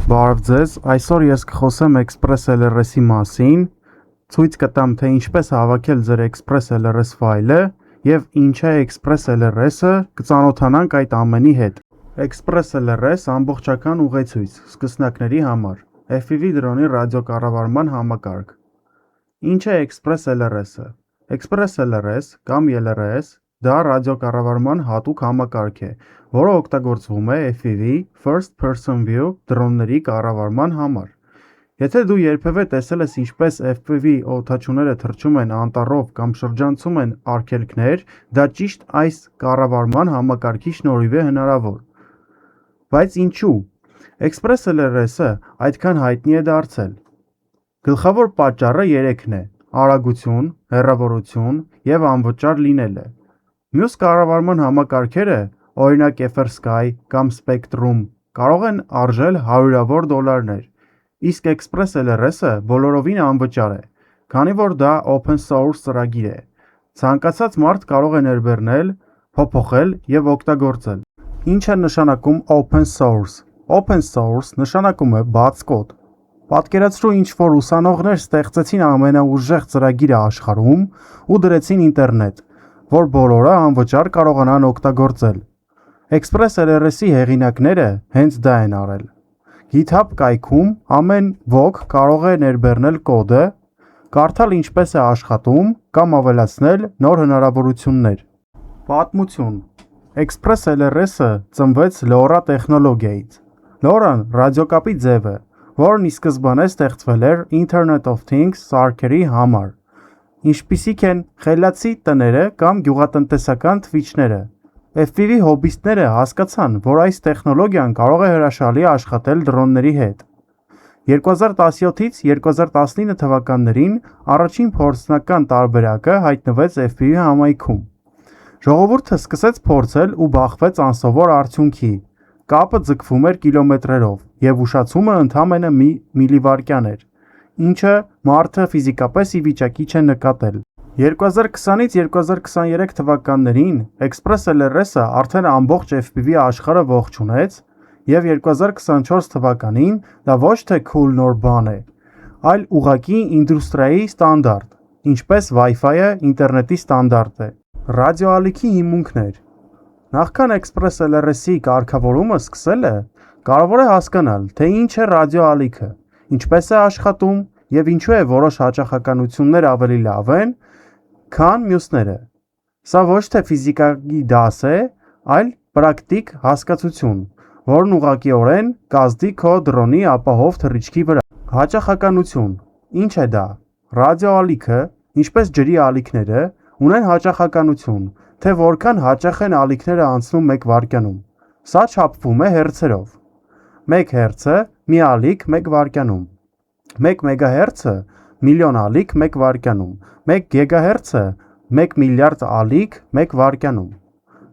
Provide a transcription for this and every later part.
Բարև ձեզ, այսօր ես կխոսեմ Express LRS-ի մասին, ցույց կտամ, թե ինչպես հավաքել ձեր Express LRS ֆայլը և ինչ է Express LRS-ը, կծանոթանանք այդ ամենի հետ։ Express LRS ամբողջական ուղեցույց սկսնակների համար, FPV դրոնի ռադիոկառավարման համակարգ։ Ինչ է Express LRS-ը։ Express LRS կամ LRS դա ռադիոկառավարման հատուկ համակարգ է, որը օգտագործվում է FPV First Person View դրոնների կառավարման համար։ Եթե դու երբևէ տեսել ես ինչպես FPV օդաչուները թռչում են անտառով կամ շրջանցում են արգելքներ, դա ճիշտ այս կառավարման համակարգի շնորհիվ է հնարավոր։ Բայց ինչու՞։ Express LRS-ը այդքան հայտնի է դարձել։ Գլխավոր պատճառը 3-ն է՝ արագություն, հեռավորություն և անվճար լինելը։ Մյուս կառավարման համակարգերը, օրինակ FrSky կամ Spectrum, կարող են արժել հարյուրավոր դոլարներ, իսկ Express LRS-ը բոլորովին անվճար է, քանի որ դա open source ծրագիր է։ Ցանկացած մարդ կարող է ներբեռնել, փոփոխել և օգտագործել։ Ինչ է նշանակում open source։ Open source նշանակում է բաց կոդ։ Պատկերացրու ինչ-որ ուսանողներ ստեղծեցին ամենաուժեղ ծրագիրը աշխարհում ու դրեցին ինտերնետ, որ բոլորը անվճար կարողանան օգտագործել։ Express LRS-ի հեղինակները հենց դա են արել։ GitHub կայքում ամեն ոք կարող է ներբեռնել կոդը, կարդալ ինչպես է աշխատում կամ ավելացնել նոր հնարավորություններ։ Պատմություն։ Express LRS-ը ծնվեց LoRa տեխնոլոգիայից։ LoRa-ն ռադիոկապի ձև է, որն ի սկզբանե ստեղծվել էր Internet of Things սարքերի համար, ինչպիսիք են խելացի տները կամ գյուղատնտեսական թվիչները։ FPV հոբբիստները հասկացան, որ այս տեխնոլոգիան կարող է հրաշալի աշխատել դրոնների հետ։ 2017-ից 2019 թվականներին առաջին փորձնական տարբերակը հայտնվեց FPV համայնքում։ Ժողովուրդը սկսեց փորձել ու բախվեց անսովոր արդյունքի։ Կապը ձգվում էր կիլոմետրերով, և ուշացումը ընդամենը մի միլիվայրկյան էր, ինչը մարդը ֆիզիկապես ի վիճակի չէ նկատել։ 2020-ից 2023 թվականներին Express LRS-ը արդեն ամբողջ FPV աշխարհը ողջունեց, և 2024 թվականին դա ոչ թե cool նոր բան է, այլ ուղղակի ինդուստրիայի ստանդարտ, ինչպես Wi-Fi-ը ինտերնետի ստանդարտ է։ Ռադիոալիքի հիմունքներ։ Նախքան Express LRS-ի կարգավորումը սկսելը, կարևոր է հասկանալ, թե ինչ է ռադիոալիքը, ինչպես է աշխատում և ինչու է որոշ հաճախականություններ ավելի լավ են, քան մյուսները։ Սա ոչ թե ֆիզիկայի դաս է, այլ պրակտիկ հասկացություն, որն ուղղակիորեն կազդի քո դրոնի ապահով թռիչքի վրա։ Հաճախականություն։ Ինչ է դա։ Ռադիոալիքը, ինչպես ջրի ալիքները, ունեն հաճախականություն, թե որքան հաճախ են ալիքները անցնում 1 վայրկյանում։ Սա չափվում է հերցերով։ 1 հերցը՝ մի ալիք 1 վայրկյանում։ 1 մեգահերցը՝ միլիոն ալիք 1 վայրկյանում։ 1 գիգահերցը՝ 1 միլիարդ ալիք 1 վայրկյանում։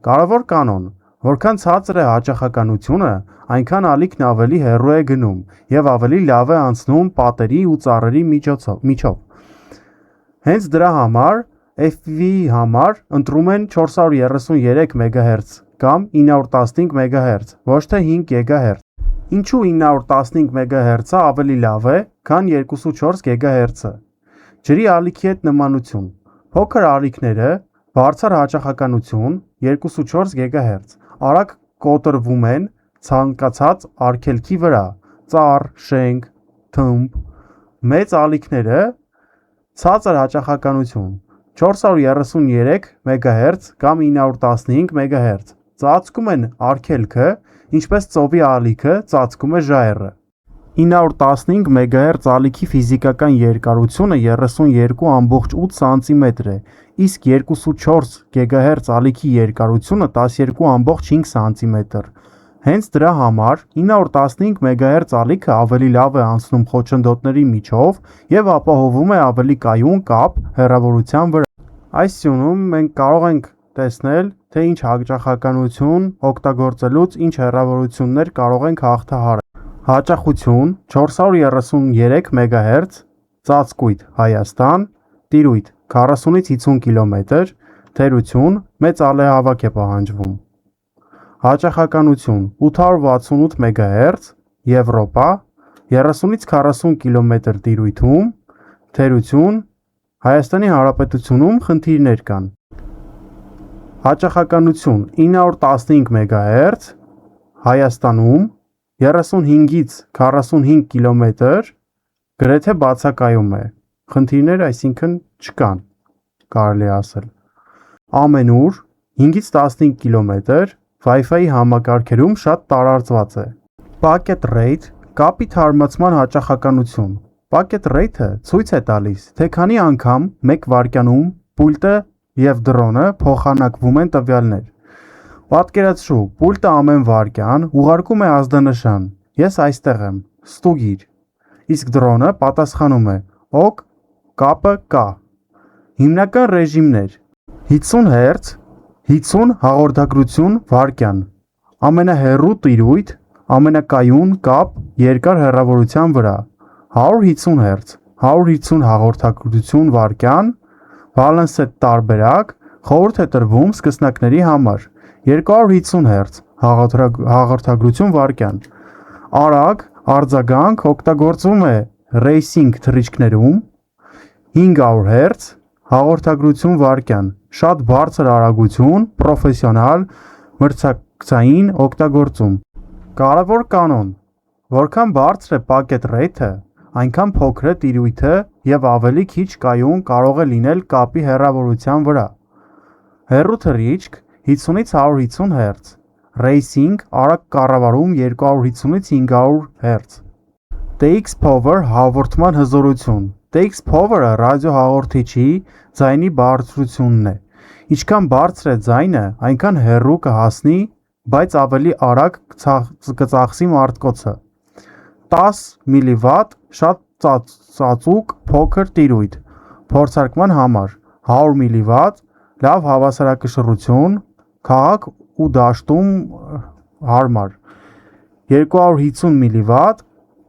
Կարևոր կանոն. որքան ցածր է հաճախականությունը, այնքան ալիքն ավելի հեռու է գնում և ավելի լավ է անցնում պատերի ու ծառերի միջով։ Հենց դրա համար FPV-ի համար ընտրում են 433 MHz կամ 915 MHz, ոչ թե 5 GHz։ Ինչու 915 MHz-ը ավելի լավ է, քան 2.4 GHz-ը։ Ջրի ալիքի հետ նմանություն։ Փոքր ալիքները, բարձր հաճախականություն, 2.4 GHz, արագ կոտրվում են ցանկացած արգելքի վրա՝ ծառ, շենք, թմբ։ Մեծ ալիքները, ցածր հաճախականություն, 433 MHz կամ 915 MHz, ծածկում են արգելքը, ինչպես ծովի ալիքը ծածկում է ժայռը։ 915 MHz ալիքի ֆիզիկական երկարությունը 32.8 cm է, իսկ 2.4 GHz ալիքի երկարությունը 12.5 cm։ Հենց դրա համար 915 MHz ալիքը ավելի լավ է անցնում խոչընդոտների միջով և ապահովում է ավելի կայուն կապ հեռավորության վրա։ Այս սյունում մենք կարող ենք տեսնել, թե ինչ հաճախականություն օգտագործելուց ինչ հեռավորություններ կարող ենք հաղթահարել։ Հաճախություն 433 MHz, ծածկույթ Հայաստան, տիրույթ 40-ից 50 կմ, թերություն մեծ ալեհավաք է պահանջվում։ Հաճախականություն 868 MHz, Եվրոպա, 30-ից 40 կմ տիրույթում, թերություն, Հայաստանի Հանրապետությունում խնդիրներ կան։ Հաճախականություն 915 MHz, Հայաստանում 35-ից 45 կմ գրեթե բացակայում է։ Խնդիրներ այսինքն չկան, կարելի ասել։ Ամենուր 5-ից 15 կմ Wi-Fi համակարգերում շատ տարածված է։ Packet rate կապի թարմացման հաճախականություն։ Packet rate-ը ցույց է տալիս, թե քանի անգամ մեկ վայրկյանում պուլտը և դրոնը փոխանակվում են տվյալներ։ Պատկերացրու, պուլտը ամեն վայրկյան ուղարկում է ազդանշան։ Ես այստեղ եմ, ստուգիր։ Իսկ դրոնը պատասխանում է. «Օք, կապը կա»։ Հիմնական ռեժիմներ. 50 Հz, 50 հաղորդագրություն վայրկյան, ամենահեռու տիրույթ, ամենակայուն կապ երկար հեռավորության վրա, 150 Հz, 150 հաղորդագրություն վայրկյան, Balanced տարբերակ, խորհուրդ է տրվում սկսնակների համար, 250 Հz, հաղորդագրություն վայրկյան, արագ արձագանք օգտագործվում է ռեյսինգ թռիչքներում, 500 Հz, հաղորդագրություն վայրկյան, շատ բարձր արագություն, պրոֆեսիոնալ, մրցակցային օգտագործում։ Կարևոր կանոն. որքան բարձր է packet rate-ը, այնքան փոքր է տիրույթը և ավելի քիչ կայուն կարող է լինել կապի հեռավորության վրա։ Հեռու թռիչք 50-ից 150 Հz, ռեյսինգ արագ կառավարում 250-ից 500 Հz։ TX Power հաղորդման հզորություն. TX Power-ը ռադիոհաղորդիչի ձայնի բարձրությունն է։ Ինչքան բարձր է ձայնը, այնքան հեռու կհասնի, բայց ավելի արագ կծախսի մարտկոցը։ 10 մվ շատ ծածուկ փոքր տիրույթ, փորձարկման համար, 100 մվ լավ հավասարակշռություն, քաղաք ու դաշտում հարմար, 250 մվ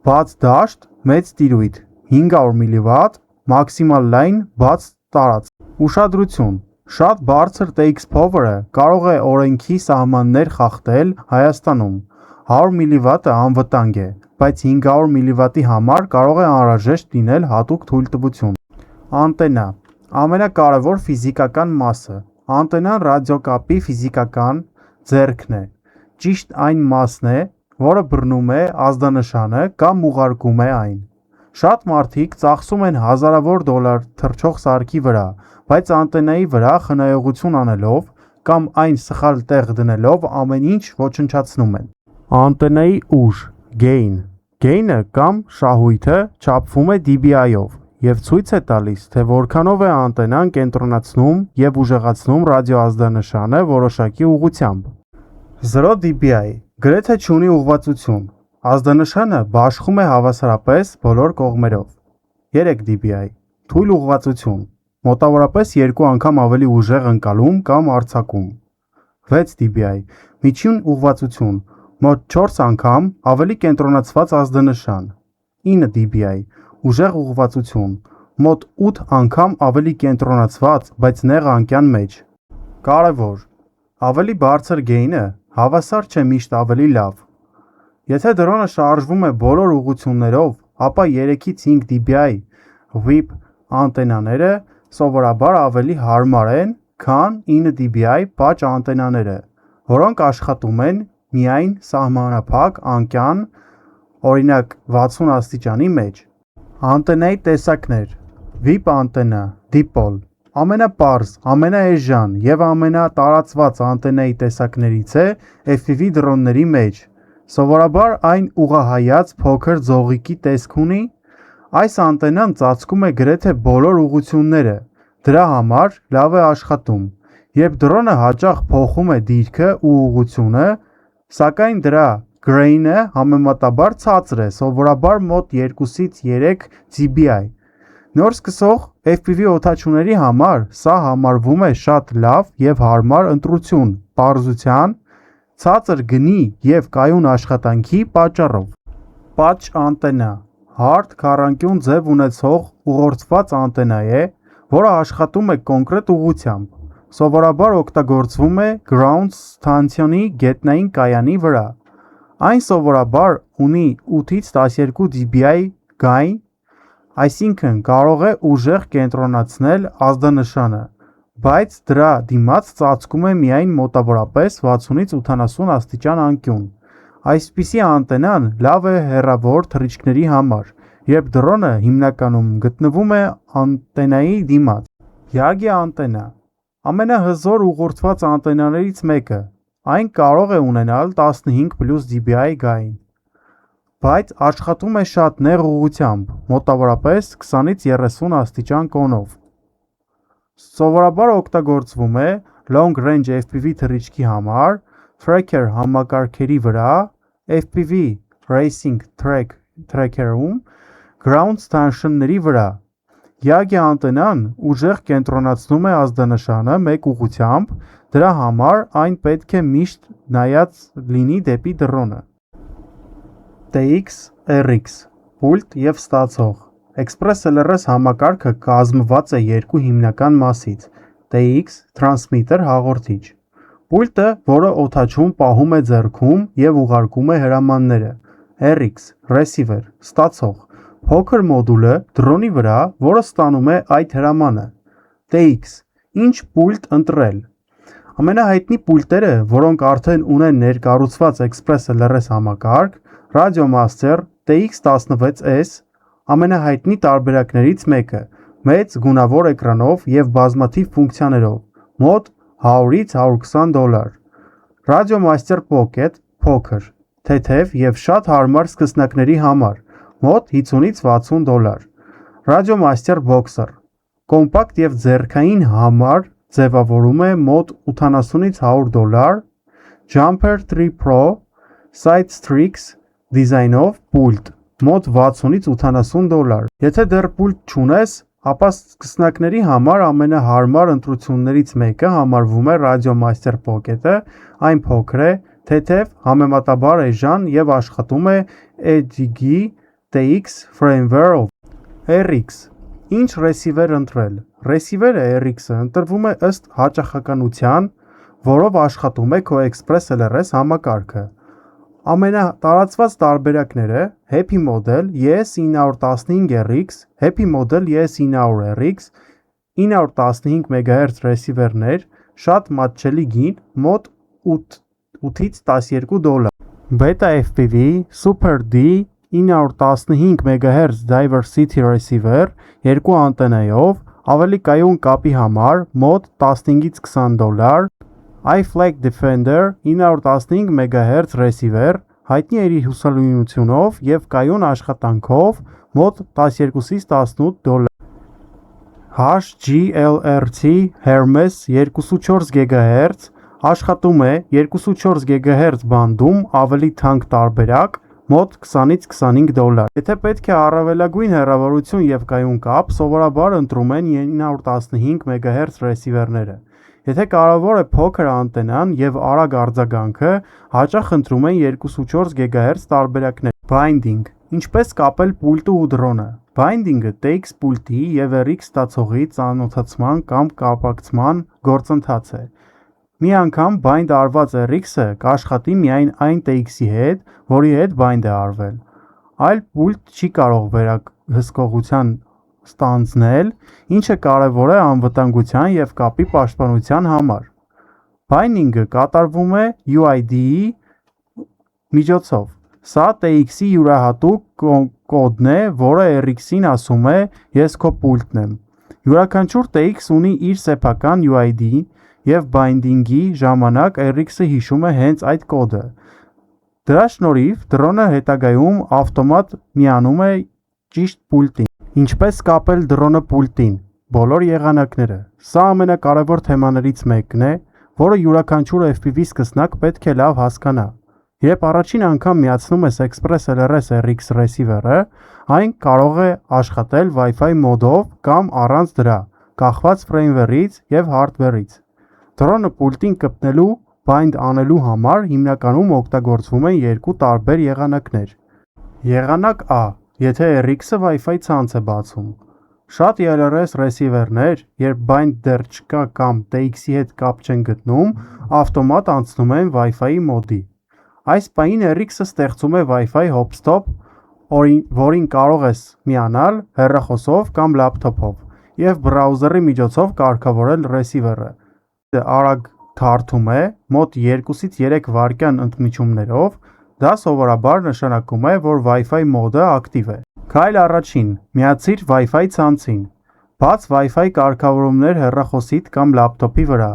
բաց դաշտ, մեծ տիրույթ, 500 մվ մաքսիմալ լայն բաց տարածք։ Ուշադրություն. Շատ բարձր TX Power-ը կարող է օրենքի սահմաններ խախտել Հայաստանում։ 100 մվ-ը անվտանգ է, բայց 500 մվ-ի համար կարող է անհրաժեշտ լինել հատուկ թույլտվություն։ Անտենա. ամենակարևոր ֆիզիկական մասը։ Անտենան ռադիոկապի ֆիզիկական ձեռքն է։ Ճիշտ այն մասն է, որը բռնում է ազդանշանը կամ ուղարկում է այն։ Շատ մարդիկ ծախսում են հազարավոր դոլար թռչող սարքի վրա, բայց անտենայի վրա խնայողություն անելով կամ այն սխալ տեղ դնելով ամեն ինչ ոչնչացնում են։ Անտենայի ուժ Gain. Gain-ը կամ շահույթը չափվում է dBi-ով և ցույց է տալիս, թե որքանով է անտենան կենտրոնացնում և ուժեղացնում ռադիոազդանշանը որոշակի ուղղությամբ։ 0 dBi գրեթե չունի ուղղվածություն։ Ազդանշանը բաշխում է հավասարապես բոլոր կողմերով։ 3 dBi թույլ ուղղվածություն, մոտավորապես 2 անգամ ավելի ուժեղ ընկալում կամ արձակում։ 6 dBi միջին ուղղվածություն, մոտ 4 անգամ ավելի կենտրոնացված ազդանշան։ 9 dBi ուժեղ ուղղվածություն, մոտ 8 անգամ ավելի կենտրոնացված, բայց նեղ անկյան մեջ։ Կարևոր. ավելի բարձր գեյնը հավասար չէ միշտ ավելի լավ։ Եթե դրոնը շարժվում է բոլոր ուղղություններով, ապա 3-ից 5 dBi WIP անտենաները սովորաբար ավելի հարմար են, քան 9 dBi պատճ անտենաները, որոնք աշխատում են միայն սահմանափակ անկյան, օրինակ 60 աստիճանի մեջ։ Անտենայի տեսակներ. WIP անտենա, դիպոլ, ամենապարզ, ամենաէժան և ամենատարածված անտենայի տեսակներից է FPV դրոնների մեջ։ Սովորաբար այն ուղղահայաց փոքր ձողիկի տեսք ունի։ Այս անտենան ծածկում է գրեթե բոլոր ուղղությունները, դրա համար լավ է աշխատում։ Երբ դրոնը հաճախ փոխում է դիրքը ու ուղղությունը, սակայն դրա Gain-ը համեմատաբար ցածր է, սովորաբար մոտ 2-ից 3 dBi։ Նոր սկսող FPV օդաչուների համար սա համարվում է շատ լավ և հարմար ընտրություն պարզության, ցածր գնի և կայուն աշխատանքի պատճառով։ Պատճ անտենա հարթ քառանկյուն ձև ունեցող ուղղորդված անտենա է, որը աշխատում է կոնկրետ ուղղությամբ։ Սովորաբար օգտագործվում է ground սթանցիոնի գետնային կայանի վրա։ Այն սովորաբար ունի 8-ից 12 dBi գայն, այսինքն կարող է ուժեղ կենտրոնացնել ազդանշանը, բայց դրա դիմաց ծածկում է միայն մոտավորապես 60-ից 80 աստիճան անկյուն։ Այսպիսի անտենան լավ է հեռավոր թռիչքների համար, երբ դրոնը հիմնականում գտնվում է անտենայի դիմաց։ Yagi անտենա ամենահզոր ուղղորդված անտենաներից մեկը, այն կարող է ունենալ 15+ dBi գայն, բայց աշխատում է շատ նեղ ուղղությամբ, մոտավորապես 20-ից 30 աստիճան կոնով։ Սովորաբար օգտագործվում է Long Range FPV թռիչքի համար, Tracker համակարգերի վրա, FPV Racing Tracker-ում, Ground Station-ների վրա։ Yagi անտենան ուժեղ կենտրոնացնում է ազդանշանը մեկ ուղղությամբ, դրա համար այն պետք է միշտ նայած լինի դեպի դրոնը։ TX RX պուլտ և ստացող Express LRS համակարգը կազմված է երկու հիմնական մասից՝ TX Transmitter հաղորդիչ, պուլտը, որը օդաչուն պահում է ձեռքում և ուղարկում է հրամանները, RX Receiver ստացող փոքր մոդուլը դրոնի վրա, որը ստանում է այդ հրամանը։ TX Ինչ պուլտ ընտրել։ Ամենահայտնի պուլտերը, որոնք արդեն ունեն ներկառուցված Express LRS համակարգ, RadioMaster TX16S ամենահայտնի տարբերակներից մեկը, մեծ գունավոր էկրանով և բազմաթիվ ֆունկցիաներով, մոտ $100-120, RadioMaster Pocket փոքր, թեթև և շատ հարմար սկսնակների համար, մոտ $50-60, RadioMaster Boxer կոմպակտ և ձեռքային համար ձևավորում է մոտ $80-100, Jumper 3 Pro Sidestrix դիզայնով պուլտ, մոտ $60-80։ Եթե դեռ պուլտ չունես, ապա սկսնակների համար ամենահարմար ընտրություններից մեկը համարվում է RadioMaster Pocket-ը, այն փոքր է, թեթև, համեմատաբար էժան և աշխատում է EDGI TX Frameware-ով։ RX Ինչ ռեսիվեր ընտրել։ Ռեսիվերը RX-ը ընտրվում է ըստ հաճախականության, որով աշխատում է քո Express LRS համակարգը։ Ամենատարածված տարբերակները Happy Model ES915RX, Happy Model ES900RX, 915 MHz ռեսիվերներ, շատ մատչելի գին, մոտ $8-12, Beta FPV Super D 915 MHz Diversity Receiver, երկու անտենայով, ավելի կայուն կապի համար, մոտ $15-20, iFlight Defender 915 MHz ռեսիվեր, հայտնի է իր հուսալուությունով և կայուն աշխատանքով, մոտ $12-18, HGLRT Hermes 2.4 GHz, աշխատում է 2.4 GHz բանդում, ավելի թանկ տարբերակ, մոտ $20-25։ Եթե պետք է առավելագույն հեռավորություն և կայուն կապ, սովորաբար ընտրում են 915 MHz ռեսիվերները։ Եթե կարևոր է փոքր անտենան և արագ արձագանքը, հաճախ ընտրում են 2.4 GHz տարբերակներ։ Binding Ինչպես կապել պուլտը ու դրոնը։ Binding-ը TX պուլտի և RX ստացողի ծանոթացման կամ կապակցման գործընթաց է։ Մի անգամ bind արված RX-ը կաշխատի միայն այն TX-ի հետ, որի հետ bind է արվել։ Այլ պուլտ չի կարող վերահսկողություն ստանձնել, ինչը կարևոր է անվտանգության և կապի պաշտպանության համար։ Binding-ը կատարվում է UID-ի միջոցով։ Սա TX-ի յուրահատուկ կոդն է, որը RX-ին ասում է «Ես քո պուլտն եմ»։ Յուրաքանչյուր TX ունի իր սեփական UID, և binding-ի ժամանակ RX-ը հիշում է հենց այդ կոդը։ Դրա շնորհիվ դրոնը հետագայում ավտոմատ միանում է ճիշտ պուլտին։ Ինչպես կապել դրոնը պուլտին։ Բոլոր եղանակները։ Սա ամենակարևոր թեմաներից մեկն է, որը յուրաքանչյուր FPV սկսնակ պետք է լավ հասկանա։ Երբ առաջին անգամ միացնում ես Express LRS RX ռեսիվերը, այն կարող է աշխատել Wi-Fi մոդով կամ առանց դրա, կախված ֆրեյմվերից և հարդվերից։ Դրոնը պուլտին կպնելու bind անելու համար հիմնականում օգտագործվում են երկու տարբեր եղանակներ։ Եղանակ A, եթե RX-ը Wi-Fi ցանց է բացում։ Շատ LRS ռեսիվերներ, երբ bind դեռ չկա կամ TX-ի հետ կապ չեն գտնում, ավտոմատ անցնում են Wi-Fi մոդի։ Այս պահին RX-ը ստեղծում է Wi-Fi hop-stop, որին կարող ես միանալ հեռախոսով կամ լապտոպով եւ բրաուզերի միջոցով կարգավորել ռեսիվերը։ Արագ թարթում է մոտ 2-ից 3 վայրկյան ընդմիջումներով, դա սովորաբար նշանակում է, որ Wi-Fi մոդը ակտիվ է։ Քայլ առաջին՝ միացիր Wi-Fi ցանցին։ Բաց Wi-Fi կարգավորումներ հեռախոսիդ կամ լապտոպի վրա։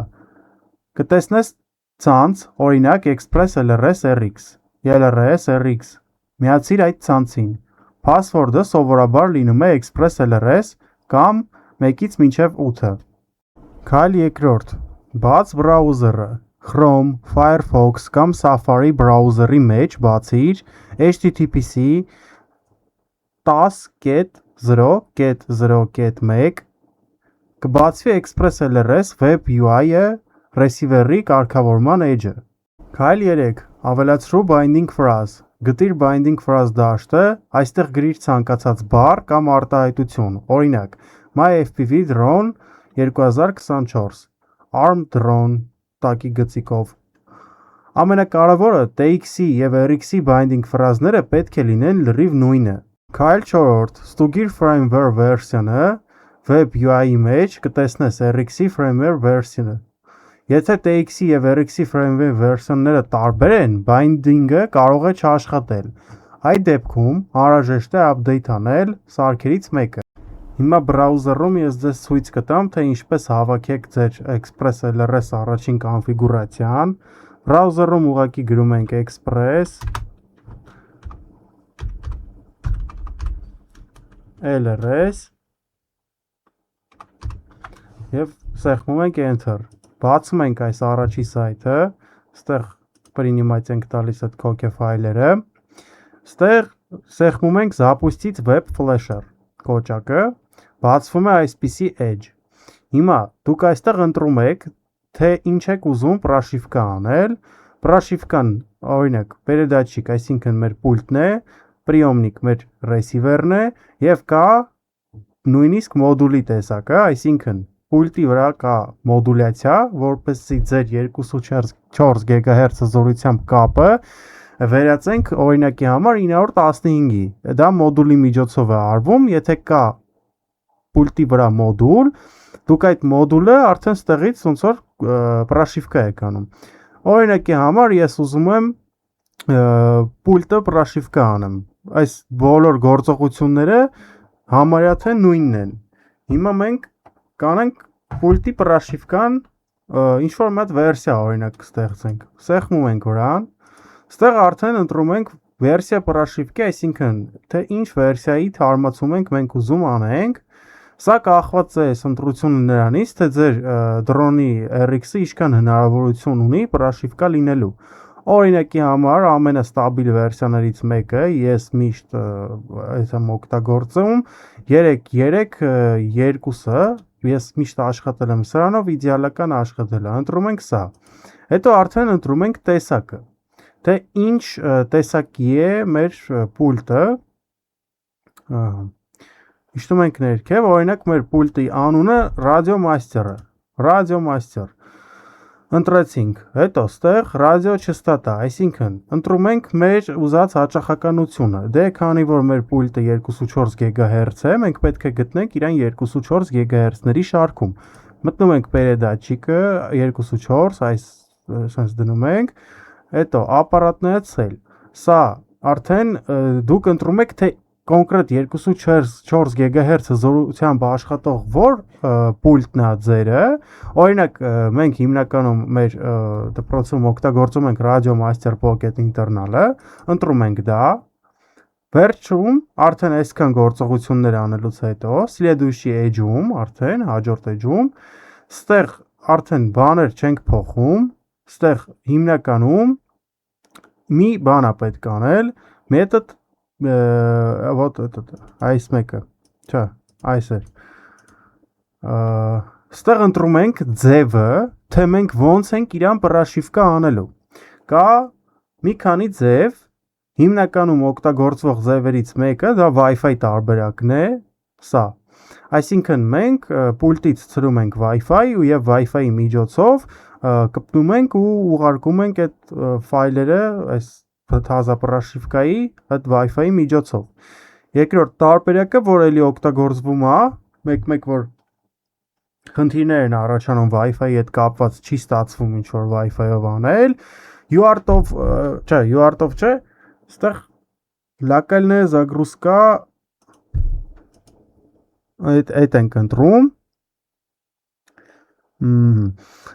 Կտեսնես ցանց, օրինակ Express LRS RX, LRS RX։ Միացիր այդ ցանցին։ Password-ը սովորաբար լինում է Express LRS կամ 1-ից մինչև 8-ը։ Քայլ երկրորդ՝ բաց բրաուզերը։ Chrome, Firefox կամ Safari բրաուզերի մեջ բացիր https 10.0.0.1 կբացվի Express LRS Web UI-ը ռեսիվերի կարգավորման էջը։ Քայլ 3. Ավելացրու binding phrase։ Գտիր binding phrase դաշտը, այստեղ գրիր ցանկացած բառ կամ արտահայտություն։ Օրինակ, MyFPV drone 2024, Arm drone տակի գծիկով։ Ամենակարևորը TX-ի եւ RX-ի binding phrase-ները պետք է լինեն լրիվ նույնը։ Քայլ 4. Ստուգիր firmware version-ը, Web UI-ի մեջ կտեսնես RX-ի firmware version-ը։ Եթե TX-ի եւ RX-ի firmware version-ները տարբեր են, binding-ը կարող է չաշխատել։ Այդ դեպքում անհրաժեշտ է update անել սարքերից մեկը։ Հիմա բրաուզերում ես ձեզ ցույց կտամ, թե ինչպես հավաքեք ձեր Express LRS առաջին կոնֆիգուրացիան։ Բրաուզերում ուղղակի գրում ենք Express LRS եւ սեղմում ենք Enter։ Բացում ենք այս առաջի սայթը, այստեղ պրինիմացիա ենք տալիս այդ կոկե ֆայլերը։ Այստեղ սեղմում ենք Запустить Web Flasher կոճակը, բացվում է այսպիսի edge։ Հիմա դուք այստեղ ընտրում եք, թե ինչ եք ուզում պրաշիվկա անել։ Պրաշիվկան, օրինակ, передатчик, այսինքն մեր պուլտն է, приемник մեր ռեսիվերն է եւ կա նույնիսկ մոդուլի տեսակը, այսինքն պուլտի վրա կա մոդուլյացիա, որպեսզի ձեր 2.4 GHz զորությամբ կապը վերածենք օրինակի համար 915-ի։ Դա մոդուլի միջոցով է արվում, եթե կա պուլտի վրա մոդուլ, դուք այդ մոդուլը արդեն ստեղից ոնց որ պրաշիվկա եք անում։ Օրինակի համար ես ուզում եմ պուլտը պրաշիվկա անեմ։ Այս բոլոր գործողությունները համարյա թե նույնն են։ Հիմա մենք կանենք պուլտի պրաշիվկան ինչ որ մի հատ վերսիա օրինակ կստեղծենք։ Սեղմում ենք վրան։ Ստեղ արդեն ընտրում ենք վերսիա պրաշիվկի, այսինքն թե ինչ վերսիայի թարմացում ենք մենք ուզում անենք։ Սա կախված է ընտրությունը նրանից, թե ձեր դրոնի RX-ը ինչքան հնարավորություն ունի պրաշիվկա լինելու։ Օրինակի համար ամենաստաբիլ վերսիաներից մեկը ես միշտ այս եմ օգտագործում 3.3.2-ը, ես միշտ աշխատել եմ սրանով, իդեալական աշխատել է։ Ընտրում ենք սա։ Հետո արդեն ընտրում ենք տեսակը։ Թե ինչ տեսակի է մեր պուլտը։ Իշտում ենք ներքև, օրինակ մեր պուլտի անունը Radio Master-ը, Radio Master։ Ընտրեցինք, հետո ստեղ ռադիո չստատա, այսինքն ընտրում ենք մեր ուզած հաճախականությունը։ Դե քանի որ մեր պուլտը 2.4 GHz է, մենք պետք է գտնենք իրան 2.4 GHz-ների շարքում։ Մտնում ենք передатчик-ը 2.4, այսպես դնում ենք, հետո ապարատնացել։ Սա արդեն դուք ընտրում եք թե կոնկրետ 2.4 GHz զորությամբ աշխատող որ պուլտն է ձերը, օրինակ մենք հիմնականում մեր դպրոցում օգտագործում ենք Radio Master Pocket Internal-ը, ընտրում ենք դա, վերջում արդեն այսքան գործողություններ անելուց հետո, следующий edge-ում, արդեն հաջորդ edge-ում, ստեղ արդեն բաներ չենք փոխում, ստեղ հիմնականում մի բան է պետք անել, метод вот этот այս մեկը, չէ, այս է։ Ստեղ ընտրում ենք ձևը, թե մենք ոնց ենք իրան պրաշիվկա անելու։ Կա մի քանի ձև, հիմնականում օգտագործվող ձևերից մեկը դա Wi-Fi տարբերակն է, սա։ Այսինքն մենք պուլտից ցրում ենք Wi-Fi ու եւ Wi-Fi-ի միջոցով կպտնում ենք ու ուղարկում ենք այդ ֆայլերը այս թազա պրաշիվկայի այդ Wi-Fi-ի միջոցով։ Երկրորդ տարբերակը, որ էլի օգտագործվում է, մեկ որ խնդիրներ են առաջանում Wi-Fi-ի հետ կապված, չի ստացվում ինչ որ Wi-Fi-ով անել, UART-ով չէ, այստեղ լոկալная загрузка այդ ենք ընտրում։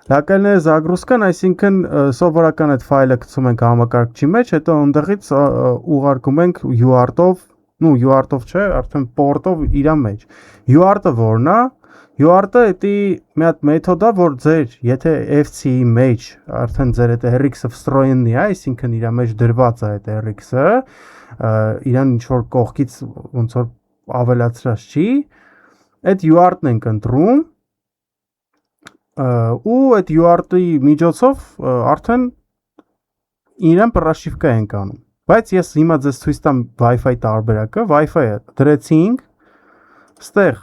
Լոկալная загрузка-ն, այսինքն սովորական այդ ֆայլը գցում ենք համակարգչի մեջ, հետո ընդդեղից ուղարկում ենք UART-ով, UART-ով չէ, արդեն port-ով իր մեջ։ UART-ը որն է։ UART-ը էտի մի հատ մեթոդ է, որ ձեր, եթե FC-ի մեջ արդեն ձեր այդ RX-ը վստроенный է, այսինքն իր մեջ դրված է այդ RX-ը, իրան ինչ որ կողքից ոնց որ ավելացրած չի, այդ UART-ն ենք ընտրում ու այդ UART-ի միջոցով արդեն իրան պրաշիվկա ենք անում։ Բայց ես հիմա ձեզ ցույց տամ Wi-Fi տարբերակը, Wi-Fi-ը դրեցինք, ստեղ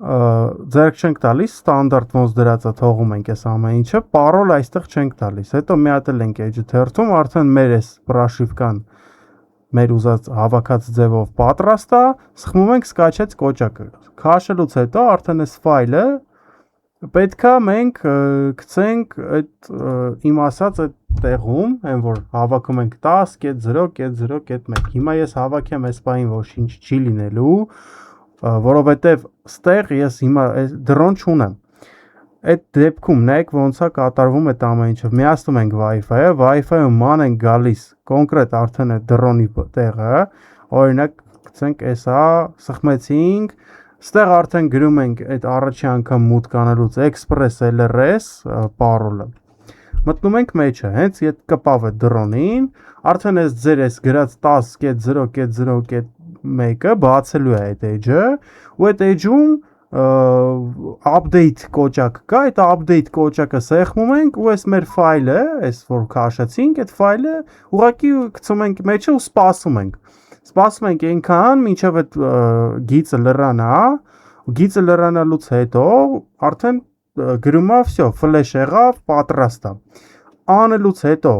ձեռք չենք տալիս, ստանդարտ ոնց դրած է թողում ենք այս ամեն ինչը, parol այստեղ չենք տալիս։ Հետո մի հատ էլ ենք edge թերթում, արդեն մեր այս պրաշիվկան մեր ուզած հավաքած ձևով պատրաստ է, սխմում ենք սկաչեց կոճակը։ Քաշելուց հետո արդեն այս ֆայլը պետքա մենք գցենք այդ իմ ասած այդ տեղում, այն որ հավաքում ենք 10.0.0.1։ Հիմա ես հավաքեմ այս բանին, որ ինչ չի լինելու, որովհետև ստեղ ես հիմա դրոն չունեմ։ Այդ դեպքում նայեք ոնց է կատարվում այդ ամեն ինչը։ Միացնում ենք Wi-Fi-ը, Wi-Fi-ը ման ենք գալիս կոնկրետ արդեն այդ դրոնի տեղը, օրինակ գցենք էսա, սխմեցինք, ստեղ արդեն գրում ենք այդ առաջի անգամ մուտք անելուց Express LRS parol-ը։ Մտնում ենք մեջը, հենց իդ կպավ է դրոնին, արդեն այս ձեր այս գրած 10.0.0.1-ը բացելու է այդ edge-ը, ու այդ edge-ում update կոճակ կա, այդ update կոճակը սեղմում ենք ու այս մեր ֆայլը, այս որ քաշեցինք, այդ ֆայլը ուղղակի գցում ենք մեջը ու սպասում ենք։ Սպասում ենք այնքան, մինչև այդ գիծը լրանա, գիծը լրանալուց հետո արդեն գրումա վсё, ֆլեշ եղավ, պատրաստ է։ Անելուց հետո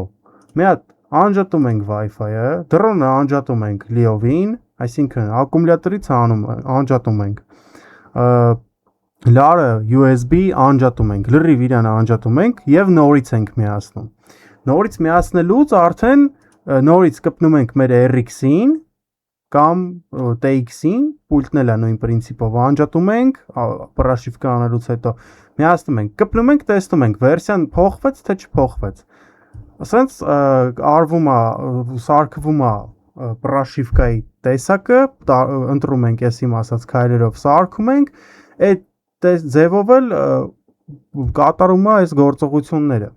մի հատ անջատում ենք Wi-Fi-ը, դրոնը անջատում ենք լիովին, այսինքն ակումուլյատորից անջատում ենք։ Լարը USB անջատում ենք, լրիվ իրան անջատում ենք եւ նորից ենք միացնում։ Նորից միացնելուց արդեն նորից կպնում ենք մեր RX-ին կամ TX-ին, պուլտն էլ է նույն պրինցիպով անջատում ենք, պրաշիվկա անելուց հետո միացնում ենք, կպնում ենք, տեսնում ենք վերսիան փոխվեց թե չփոխվեց։ Ասենց արվում է, սարքվում է պրաշիվկայի տեսակը, ընտրում ենք այս իմ ասած քայլերով սարքում ենք, այդ ձևով էլ կատարում է այս գործողությունները։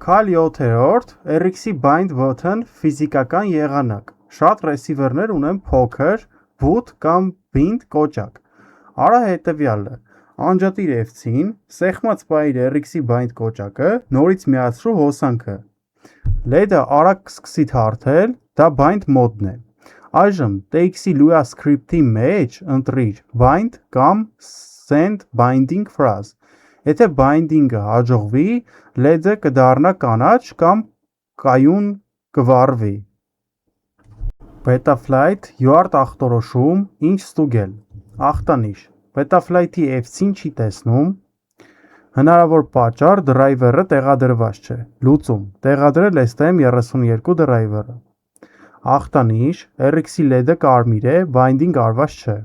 Քայլ 7-րդ RX-ի bind button ֆիզիկական եղանակ։ Շատ ռեսիվերներ ունեն փոքր boot կամ bind կոճակ։ Արա հետևյալը. անջատիր FC-ին, սեղմած պահիր RX-ի bind կոճակը, նորից միացրու հոսանքը։ LED-ը արագ սկսի թարթել, դա bind մոդն է։ Այժմ TX-ի Lua script-ի մեջ ընտրիր bind կամ send binding phrase։ Եթե binding-ը հաջողվի, LED-ը կդառնա կանաչ կամ կայուն կվառվի։ Betaflight UART ախտորոշում, ինչ ստուգել։ Ախտանիշ։ Betaflight-ի FC-ին չի տեսնում։ Հնարավոր պատճառ դրայվերը տեղադրված չէ։ Լուծում։ Տեղադրել STM32 դրայվերը։ Ախտանիշ, RX-ի LED-ը կարմիր է, binding արված չէ։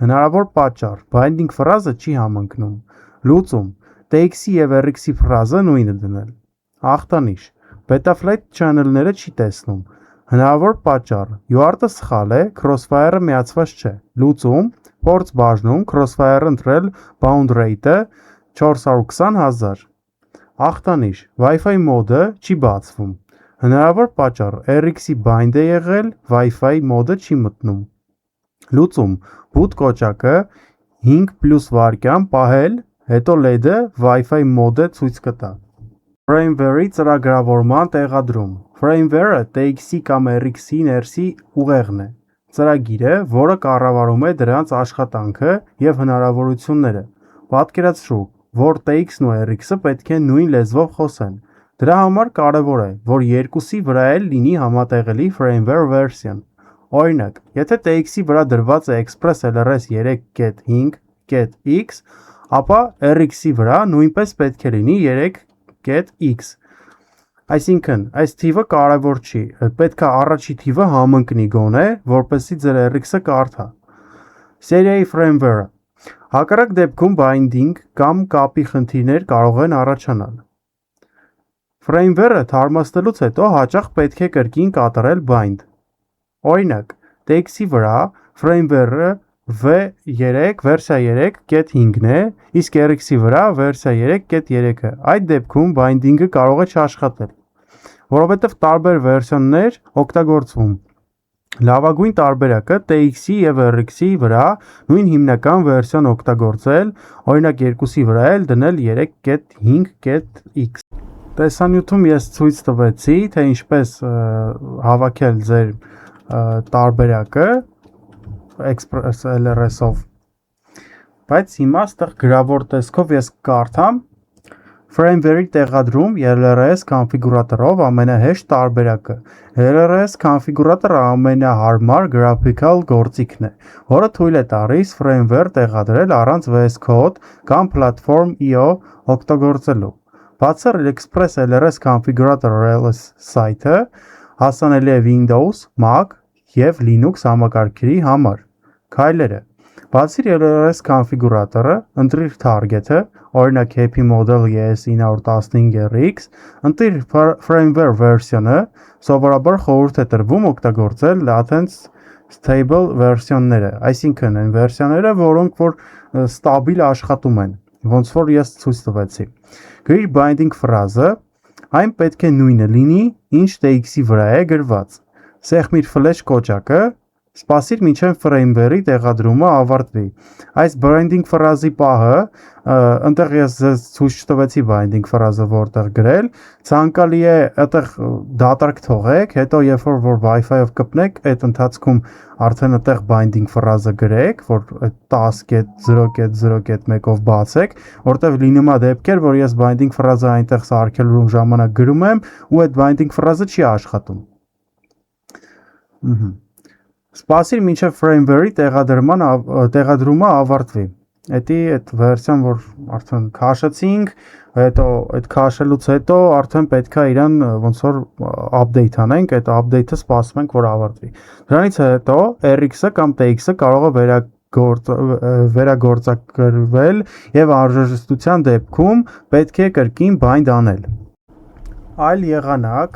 Հնարավոր պատճառ, binding ֆրազը չի համընկնում։ Լուծում։ TX-ի եւ RX-ի ֆրազը նույնը դնել։ Ախտանիշ, Betaflight channel-ները չի տեսնում։ Հնարավոր պատճառ, UART-ը սխալ է, Crossfire-ը միացված չէ։ Լուծում, փորձ բաժնում, Crossfire-ը ընտրել bound rate-ը 420,000։ Ախտանիշ, Wi-Fi մոդը չի բացվում։ Հնարավոր պատճառ, RX-ի bind է եղել, Wi-Fi մոդը չի մտնում։ Լուծում, boot կոճակը 5+ վայրկյան պահել, հետո LED-ը Wi-Fi մոդը ցույց կտա։ Firmware-ի ծրագրավորման տեղադրում։ Firmware-ը TX-ի կամ RX-ի ներսի ուղեղն է։ Ծրագիրը, որը կառավարում է դրանց աշխատանքը եւ հնարավորությունները։ Պատկերացրու, որ TX-ն ու RX-ը պետք է նույն լեզվով խոսեն։ Դրա համար կարևոր է, որ երկուսի վրա էլ լինի համատեղելի firmware version։ Օրինակ, եթե TX-ի վրա դրված է ExpressLRS 3.5.x, ապա RX-ի վրա նույնպես պետք է լինի 3.x։ Այսինքն, այս թիվը կարևոր չի, պետք է առաջի թիվը համընկնի գոնե, որպեսզի ձեր RX-ը կարդա։ Սերիայի firmware-ը։ Հակառակ դեպքում binding կամ կապի խնդիրներ կարող են առաջանալ։ Firmware-ը թարմացնելուց հետո հաճախ պետք է կրկին կատարել bind։ Օրինակ, TX-ի վրա firmware-ը V3 վերսիա 3.5-ն է, իսկ RX-ի վրա վերսիա 3.3-ը։ Այդ դեպքում binding-ը կարող է չաշխատել, որովհետև տարբեր վերսիաներ օգտագործվում։ Լավագույն տարբերակը TX-ի եւ RX-ի վրա նույն հիմնական վերսիան օգտագործել, օրինակ երկուսի վրա էլ դնել 3.5.x։ Տեսանյութում ես ցույց տվեցի, թե ինչպես հավաքել ձեր տարբերակը ExpressLRS-ով, բայց հիմա այստեղ գրավոր տեսքով ես կարդամ firmware-ի տեղադրում LRS կոնֆիգուրատորով ամենահեշտ տարբերակը։ LRS կոնֆիգուրատորը ամենահարմար գրաֆիկալ գործիքն է, որը թույլ է տալիս firmware տեղադրել առանց VS Code կամ Platform.io օգտագործելու։ Բացառ ExpressLRS կոնֆիգուրատոր LS սայթը հասանելի է Windows, Mac և Linux համակարգերի համար։ Քայլերը։ Բացի LRS կոնֆիգուրատորը, ընտրիր target-ը, օրինակ Happy Model ES915RX, ընտրիր firmware version-ը, սովորաբար խորհուրդ է տրվում օգտագործել Latency Stable վերսիոնները, այսինքն այն վերսիաները, որոնք որ ստաբիլ աշխատում են, ոնց որ ես ցույց տվեցի։ Գրիր binding ֆրազը, այն պետք է նույնը լինի, ինչ TX-ի վրա է գրված։ Սեղմիր flash կոճակը, սպասիր մինչև firmware-ի տեղադրումը ավարտվի։ Այս binding ֆրազի պահը, ընտեղ ես ձեզ ցույց չտվեցի binding ֆրազը որտեղ գրել, ցանկալի է այդտեղ դատարկ թողեք, հետո երբ որ Wi-Fi-ով կպնեք, այդ ընթացքում արդեն այդտեղ binding ֆրազը գրեք, որ այդ 10.0.0.1-ով բացեք, որտեղ լինում է դեպքեր, որ ես binding ֆրազը այնտեղ սարքելու ժամանակ գրում եմ ու այդ binding ֆրազը չի աշխատում։ Սպասիր մինչև firmware-ի տեղադրումը ավարտվի։ Էդի այդ վերսիան, որ արդեն քաշեցինք, հետո այդ քաշելուց հետո արդեն պետք է իրան ոնց որ update անենք, այդ update-ը սպասում ենք, որ ավարտվի։ Դրանից հետո RX-ը կամ TX-ը կարող է վերագործակրվել եւ անհրաժեշտության դեպքում պետք է կրկին bind անել։ Այլ եղանակ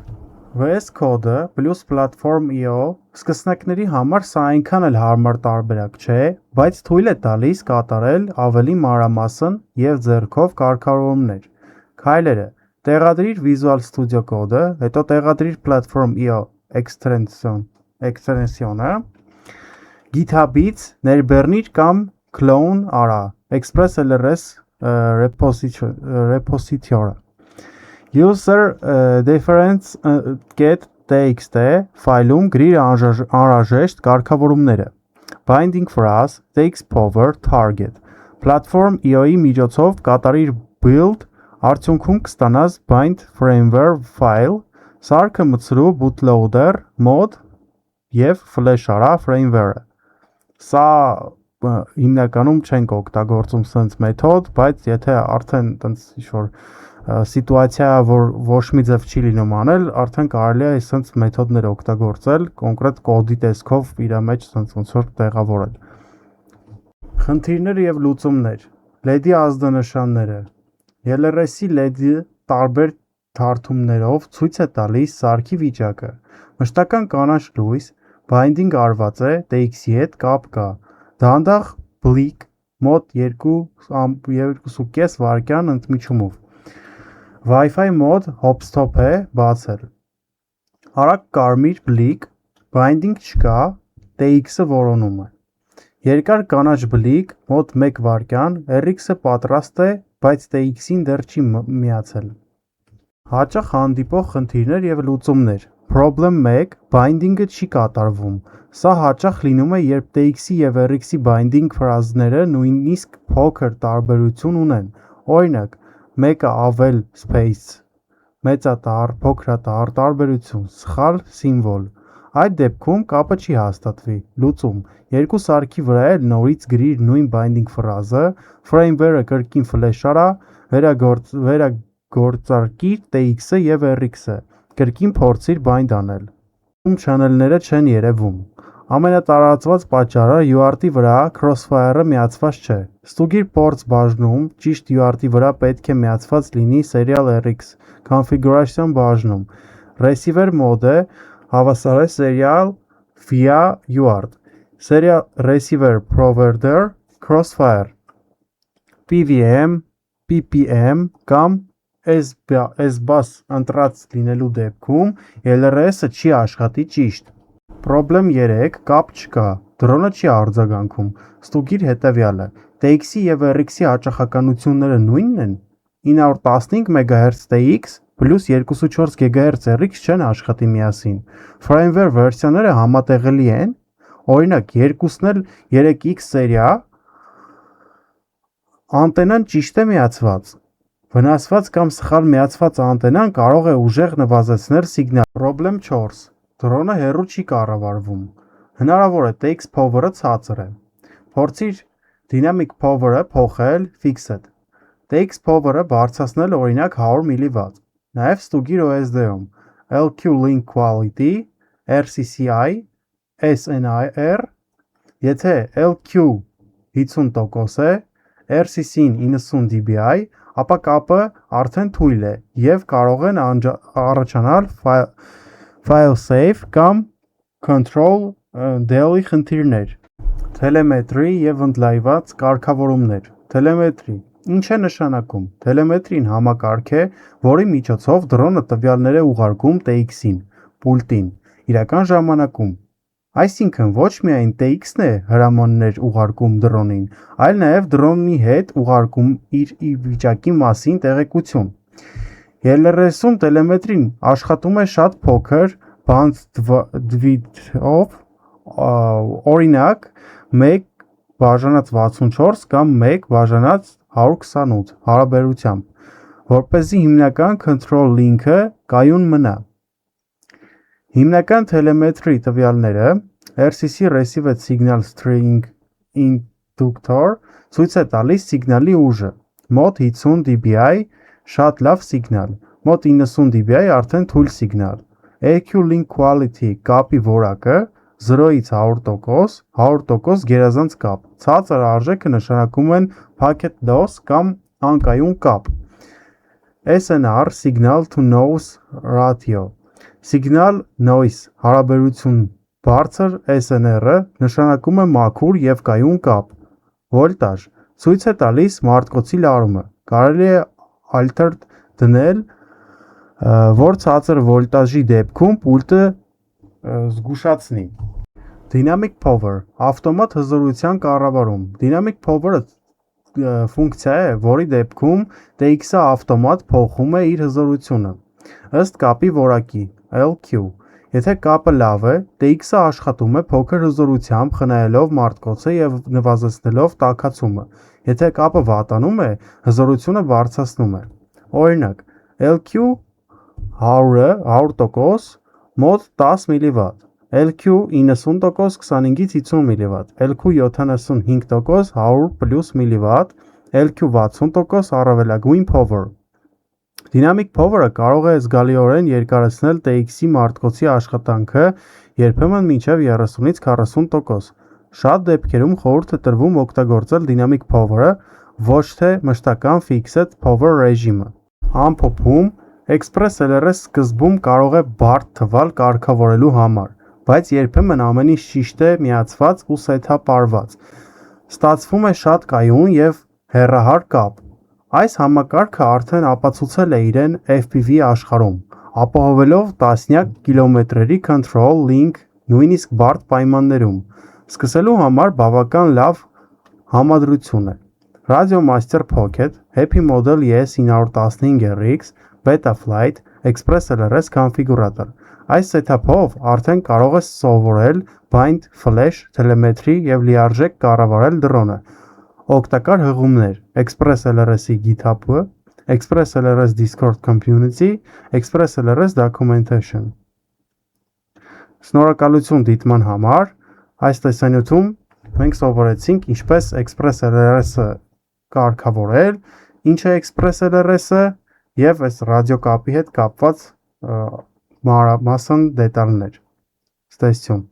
VS Code-ը plus Platform.io սկսնակների համար սա այնքան էլ հարմար տարբերակ չէ, բայց թույլ է տալիս կատարել ավելի մանրամասն եւ ձեռքով կարգավորումներ։ Քայլերը. տեղադրիր Visual Studio Code-ը, հետո տեղադրիր Platform.io extension-ը, GitHub-ից ներբեռնիր կամ clone արա ExpressLRS repository-ը։ User difference get txt ֆայլում գրիր անհրաժեշտ կարգավորումները։ Binding phrase takes power target Platform.io-ի միջոցով կատարիր build, արդյունքում կստանաս bind firmware file, սարքը մտցրու bootloader mod եւ flash արա firmware-ը։ Սա հիմնականում չենք օգտագործում sense մեթոդ, բայց եթե արդեն տենց ինչ-որ սիտուացիա, որ ոչ մի ձև չի լինում անել, արդեն կարելի է sense մեթոդներ օգտագործել, կոնկրետ կոդի տեսքով իր մեջ sense ոնց որ տեղավորել։ Խնդիրներ եւ լուծումներ։ LED-ի ազդանշանները։ LRS-ի LED-ը տարբեր թարթումներով ցույց է տալիս սարքի վիճակը։ Մշտական կանաչ լույս, binding արված է, TX-ի հետ կապ կա։ Դանդաղ բլիկ, մոտ 2.5 վայրկյան ընդմիջումով։ Wi-Fi մոդ hop-stop է բացել։ Արագ կարմիր բլիկ, binding չկա, TX-ը որոնում է։ Երկար կանաչ բլիկ, մոտ 1 վայրկյան, RX-ը պատրաստ է, բայց TX-ին դեռ չի միացել։ Հաճախ հանդիպող խնդիրներ եւ լուծումներ։ Problem 1. Binding-ը չի կատարվում։ Սա հաճախ լինում է, երբ TX-ի եւ RX-ի binding ֆրազները նույնիսկ փոքր տարբերություն ունեն։ Օրինակ, մեկը ավել space, մեծատառ, փոքրատառ, տարբերություն, սխալ սիմվոլ։ Այդ դեպքում կապը չի հաստատվի։ Լուծում. երկու սարքի վրա էլ նորից գրիր նույն binding ֆրազը, firmware-ը կրկին ֆլեշ արա, վերագործարկիր TX-ը եւ RX-ը, կրկին փորձիր bind անել։ Channel-ները չեն երևում։ Ամենատարածված պատճառը UART-ի վրա Crossfire-ը միացված չէ։ Ստուգիր ports բաժնում, ճիշտ UART-ի վրա պետք է միացված լինի Serial RX Configuration բաժնում։ Receiver mode-ը հավասար է Serial via UART։ Serial Receiver Provider Crossfire PVM, PPM կամ S-Bus ընտրած լինելու դեպքում LRS-ը չի աշխատի ճիշտ։ Պրոբլեմ 3. Կապ չկա, դրոնը չի արձագանքում։ Ստուգիր հետևյալը. TX-ի եւ RX-ի հաճախականությունները նույնն են։ 915 MHz TX plus 2.4 GHz RX չեն աշխատի միասին։ Firmware վերսիաները համատեղելի են։ Օրինակ, երկուսն էլ 3X սերիա, անտենան ճիշտ է միացված։ Վնասված կամ սխալ միացված անտենան կարող է ուժեղ նվազեցնել սիգնալ։ Պրոբլեմ 4. Դրոնը հեռու չի կառավարվում։ Հնարավոր է TX power-ը ցածր է։ Փորձիր dynamic power-ը փոխել fixed։ TX power-ը բարձրացնել օրինակ 100 mW։ Նաև ստուգիր OSD-ում LQ link quality, RCCI, SNIR։ Եթե LQ 50% է, RCC-ն 90 dBi, ապա կապը արդեն թույլ է եւ կարող են առաջանալ fail-safe կամ control DL-ի խնդիրներ։ Telemetry եւ ընդլայնված կարգավորումներ։ Telemetry ինչ է նշանակում։ Telemetry-ն համակարգ է, որի միջոցով դրոնը տվյալներ է ուղարկում TX-ին, պուլտին, իրական ժամանակում։ Այսինքն ոչ միայն TX-ն է հրամաններ ուղարկում դրոնին, այլ նաև դրոնի հետ ուղարկում իր վիճակի մասին տեղեկություն։ LRS-ում տելեմետրին աշխատում է շատ փոքր bandwidth-ով, օրինակ 1 բաժանած 64 կամ 1 բաժանած 128 հարաբերությամբ, որպեսզի հիմնական control link-ը կայուն մնա։ Հիմնական telemetry տվյալները RCC Received Signal String Inductor ցույց է տալիս սիգնալի ուժը, մոտ 50 dBi շատ լավ սիգնալ, մոտ 90 dBi արդեն թույլ սիգնալ։ AQ Link Quality կապի որակը 0-ից 100%, 100% գերազանց կապ, ցածր արժեքը նշանակում են Packet Loss կամ անկայուն կապ։ SNR Signal to Noise Ratio Signal Noise հարաբերություն բարձր SNR-ը նշանակում է մաքուր եւ կայուն կապ։ Վոլտաժ ցույց է տալիս մարտկոցի լարումը։ Կարելի է alter դնել, որ ցածր վոլտաժի դեպքում պուլտը զգուշացնի։ Dynamic Power ավտոմատ հզորության կառավարում։ Dynamic Power-ը ֆունկցիա է, որի դեպքում TX-ը ավտոմատ փոխում է իր հզորությունը ըստ կապի որակի LQ։ Եթե կապը լավ է, TX-ը աշխատում է փոքր հզորությամբ, խնայելով մարտկոցը եւ նվազեցնելով տաքացումը։ Եթե կապը վատանում է, հզորությունը բարձրացնում է։ Օրինակ, LQ 100% մոտ 10 mW, LQ 90% 25-ից 50 mW, LQ 75% 100+ mW, LQ 60% առավելագույն power։ Dynamic Power-ը կարող է զգալիորեն երկարացնել TX-ի մարտկոցի աշխատանքը, երբեմն մինչև 30-ից 40%։ Շատ դեպքերում խորհուրդ է տրվում օգտագործել Dynamic Power-ը, ոչ թե մշտական Fixed Power ռեժիմը։ Ամփոփում Express LRS սկզբում կարող է բարդ թվալ կարգավորելու համար, բայց երբեմն ամեն ինչ ճիշտ է միացված ու սեթափարված։ Ստացվում է շատ կայուն եւ հեռահար կապ։ Այս համակարգը արդեն ապացուցել է իրեն FPV աշխարհում, ապահովելով տասնյակ կիլոմետրերի control link նույնիսկ բարդ պայմաններում։ Սկսելու համար բավական լավ համադրություն է։ Radio Master Pocket, Happy Model ES915RX, Betaflight, Express LRS կոնֆիգուրատոր։ Այս սեթափով արդեն կարող ես սովորել bind, flash, telemetry եւ լիարժեք կառավարել դրոնը։ Օգտակար հղումներ. ExpressLRS-ի GitHub-ը, ExpressLRS Discord Community, ExpressLRS Documentation։ Շնորհակալություն դիտման համար։ Այս տեսանյութում մենք սովորեցինք ինչպես ExpressLRS-ը կարգավորել, ինչ է ExpressLRS-ը եւ այս ռադիոկապի հետ կապված մանրամասն դետալներ։ Ստեսություն։